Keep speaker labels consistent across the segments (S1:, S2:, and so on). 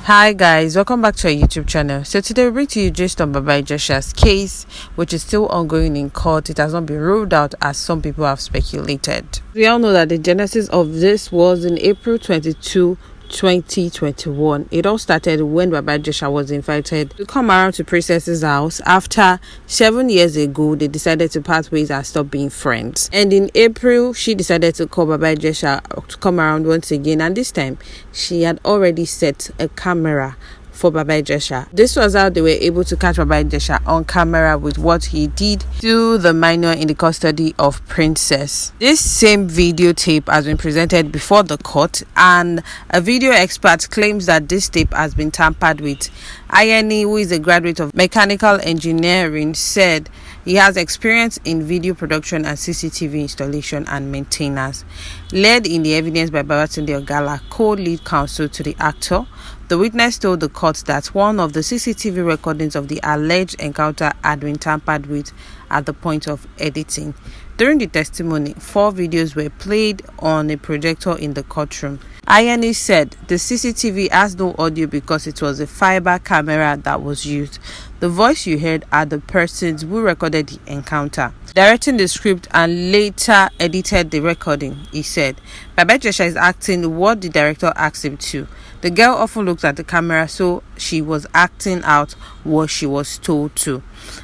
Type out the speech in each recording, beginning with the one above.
S1: Hi guys, welcome back to our YouTube channel. So today we bring to you gist on Baba Ijesha's case, which is still ongoing in court. It has not been ruled out as some people have speculated. We all know that the genesis of this was in April 22, 2021. It all started when Baba Ijesha was invited to come around to Princess's house after 7 years ago they decided to part ways and stop being friends. And in April, she decided to call Baba Ijesha to come around once again, and this time she had already set a camera for Baba Ijesha. This was how they were able to catch Baba Ijesha on camera with what he did to the minor in the custody of Princess. This same videotape has been presented before the court, and a video expert claims that this tape has been tampered with. Ayeni, who is a graduate of mechanical engineering, said he has experience in video production and CCTV installation and maintenance. Led in the evidence by Babatunde Ogala, co-lead counsel to the actor, the witness told the court that one of the CCTV recordings of the alleged encounter had been tampered with at the point of editing. During the testimony, 4 videos were played on a projector in the courtroom. Ayeni said the CCTV has no audio because it was a fiber camera that was used. The voice you heard are the persons who recorded the encounter. Directing the script and later edited the recording, he said, Baba Ijesha is acting what the director asked him to. The girl often looks at the camera, so she was acting out what she was told to.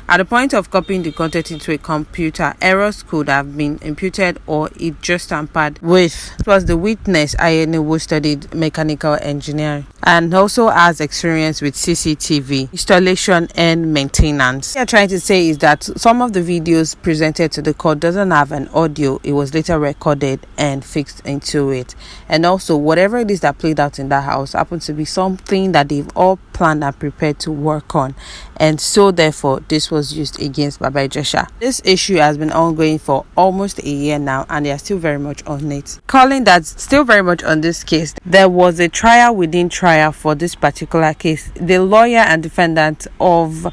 S1: At the point of copying the content into a computer, errors could have been imputed or it just tampered with. It was the witness, Ayeni, who studied mechanical engineering and also has experience with CCTV installation and maintenance. What they are trying to say is that some of the videos presented to the court doesn't have an audio. It was later recorded and fixed into it. And also, whatever it is that played out in that house happens to be something that they've all planned and prepared to work on. And so therefore, this was used against Baba Ijesha. This issue has been ongoing for almost a year now, and they are still very much on it. Calling that still very much on this case, there was a trial within trial for this particular case. The lawyer and defendant of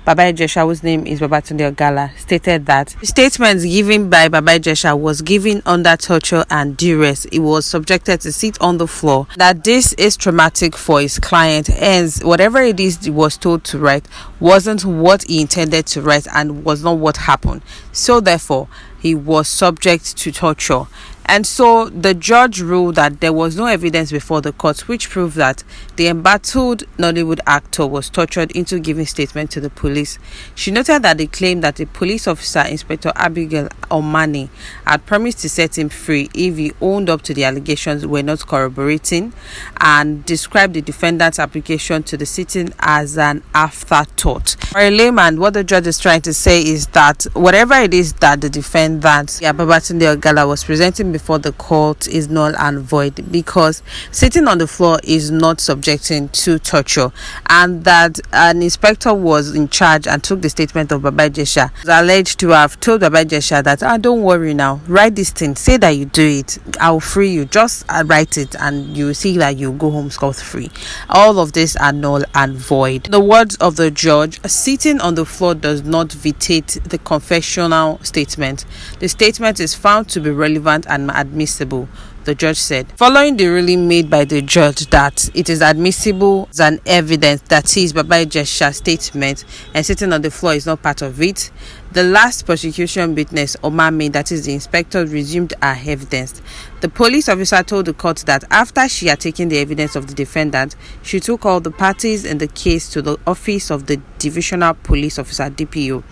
S1: Baba Ijesha, whose name is Babatunde Ogala, stated that the statements given by Baba Ijesha was given under torture and duress. He was subjected to sit on the floor. That this is traumatic for his client, hence whatever it is he was told to write wasn't what he intended to write and was not what happened. So therefore, he was subject to torture. And so the judge ruled that there was no evidence before the court which proved that the embattled Nollywood actor was tortured into giving statement to the police. She noted that they claimed that the police officer, Inspector Abigail Omani, had promised to set him free if he owned up to the allegations were not corroborating, and described the defendant's application to the sitting as an afterthought. For a layman, what the judge is trying to say is that whatever it is that the defendant, Babatunde Ogala, was presenting before the court is null and void, because sitting on the floor is not subjecting to torture, and that an inspector was in charge and took the statement of Baba Ijesha, was alleged to have told Baba Ijesha that don't worry now, write this thing, say that you do it, I'll free you, just write it and you see that you go home scot-free. All of this are null and void. In the words of the judge, sitting on the floor does not vitiate the confessional statement. The statement is found to be relevant and admissible, the judge said. Following the ruling made by the judge that it is admissible as an evidence, that is Baba Ijesha's statement, and sitting on the floor is not part of it, the last prosecution witness, Omame, that is the inspector, resumed her evidence. The police officer told the court that after she had taken the evidence of the defendant, she took all the parties in the case to the office of the Divisional Police Officer, DPO.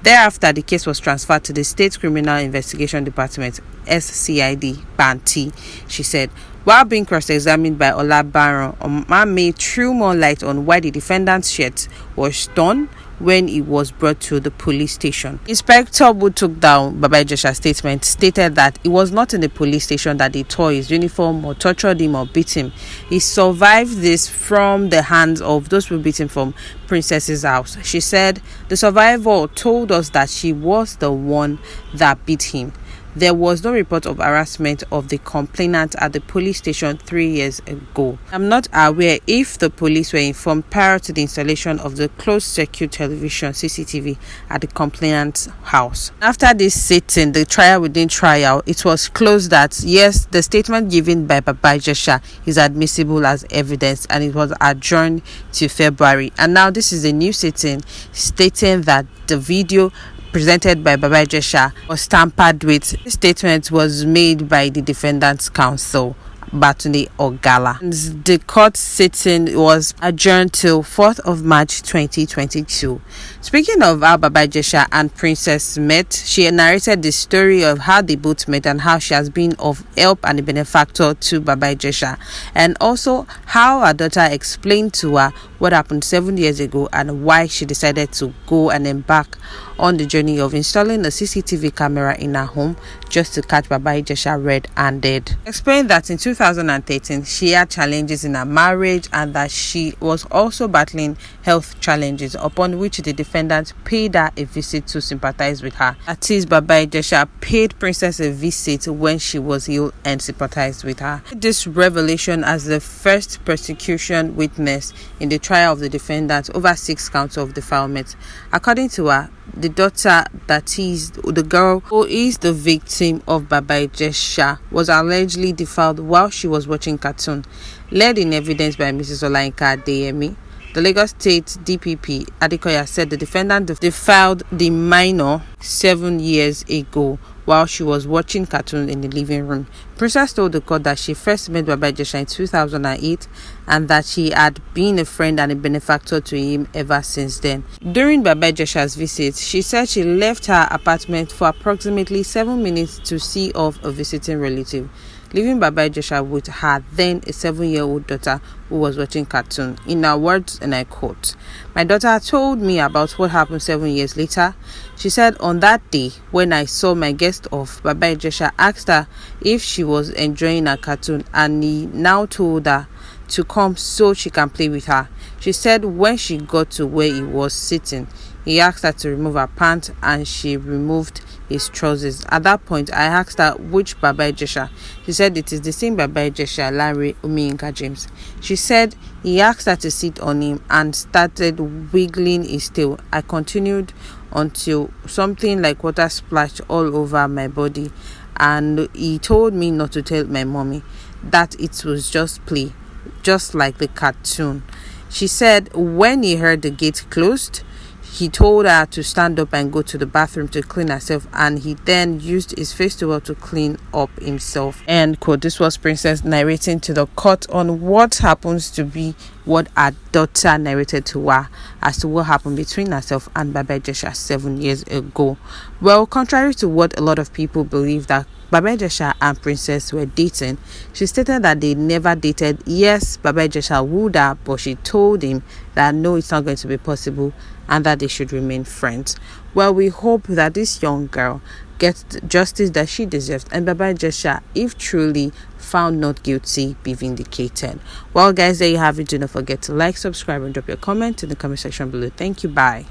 S1: Thereafter, the case was transferred to the State Criminal Investigation Department, SCID, Banti, she said. While being cross-examined by Olabaron, Omame threw more light on why the defendant's shirt was torn when he was brought to the police station. Inspector who took down Baba Ijesha's statement stated that it was not in the police station that they tore his uniform or tortured him or beat him. He survived this from the hands of those who beat him from Princess's house. She said the survivor told us that she was the one that beat him. there was no report of harassment of the complainant at the police station 3 years ago. I'm not aware if the police were informed prior to the installation of the closed-circuit television CCTV at the complainant's house. After this sitting, the trial within trial, it was closed that yes, the statement given by Baba Ijesha is admissible as evidence, and it was adjourned to February. And now this is a new sitting stating that the video presented by Baba Ijesha was tampered with. This statement was made by the defendant's counsel, Batunde Ogala. And the court sitting was adjourned till 4th of March 2022. Speaking of how Baba Ijesha and Princess met, she narrated the story of how they both met and how she has been of help and a benefactor to Baba Ijesha, and also how her daughter explained to her what happened 7 years ago and why she decided to go and embark on the journey of installing a CCTV camera in her home just to catch Baba Ijesha red-handed. Explained that in 2013 she had challenges in her marriage and that she was also battling health challenges, upon which the defendant paid her a visit to sympathize with her. That is, Baba Ijesha paid Princess a visit when she was ill and sympathized with her. This revelation as the first prosecution witness in the trial of the defendant over 6 counts of defilement. According to her, the daughter, that is the girl who is the victim of Baba Ijesha, was allegedly defiled while she was watching cartoon, led in evidence by Mrs. Olayinka Adeyemi. The Lagos State DPP Adekoya said the defendant defiled the minor 7 years ago while she was watching cartoon in the living room. Princess told the court that she first met Baba Ijesha in 2008 and that she had been a friend and a benefactor to him ever since then. During Baba Ijesha's visit, she said she left her apartment for approximately 7 minutes to see off a visiting relative, leaving Baba Ijesha with her then a 7-year-old daughter who was watching cartoon. In her words, and I quote, "My daughter told me about what happened 7 years later. She said on that day when I saw my guest off, Baba Ijesha asked her if she was enjoying her cartoon, and he now told her to come so she can play with her. She said when she got to where he was sitting, he asked her to remove her pants and she removed his trousers. At that point, I asked her which Baba Ijesha. She said it is the same Baba Ijesha, Läwyer Omiyinka James. She said he asked her to sit on him and started wiggling his tail. I continued until something like water splashed all over my body, and he told me not to tell my mommy, that it was just play, just like the cartoon." She said when he heard the gate closed, he told her to stand up and go to the bathroom to clean herself, and he then used his face towel to clean up himself. End quote. This was Princess narrating to the court on what happens to be what her daughter narrated to her as to what happened between herself and Baba Ijesha 7 years ago. Well, contrary to what a lot of people believe that Baba Ijesha and Princess were dating, she stated that they never dated. Yes, Baba Ijesha wooed her, but she told him that no, it's not going to be possible and that they should remain friends. Well, we hope that this young girl gets the justice that she deserves, and Baba Ijesha, if truly found not guilty, be vindicated. Well, guys, there you have it. Do not forget to like, subscribe, and drop your comment in the comment section below. Thank you. Bye.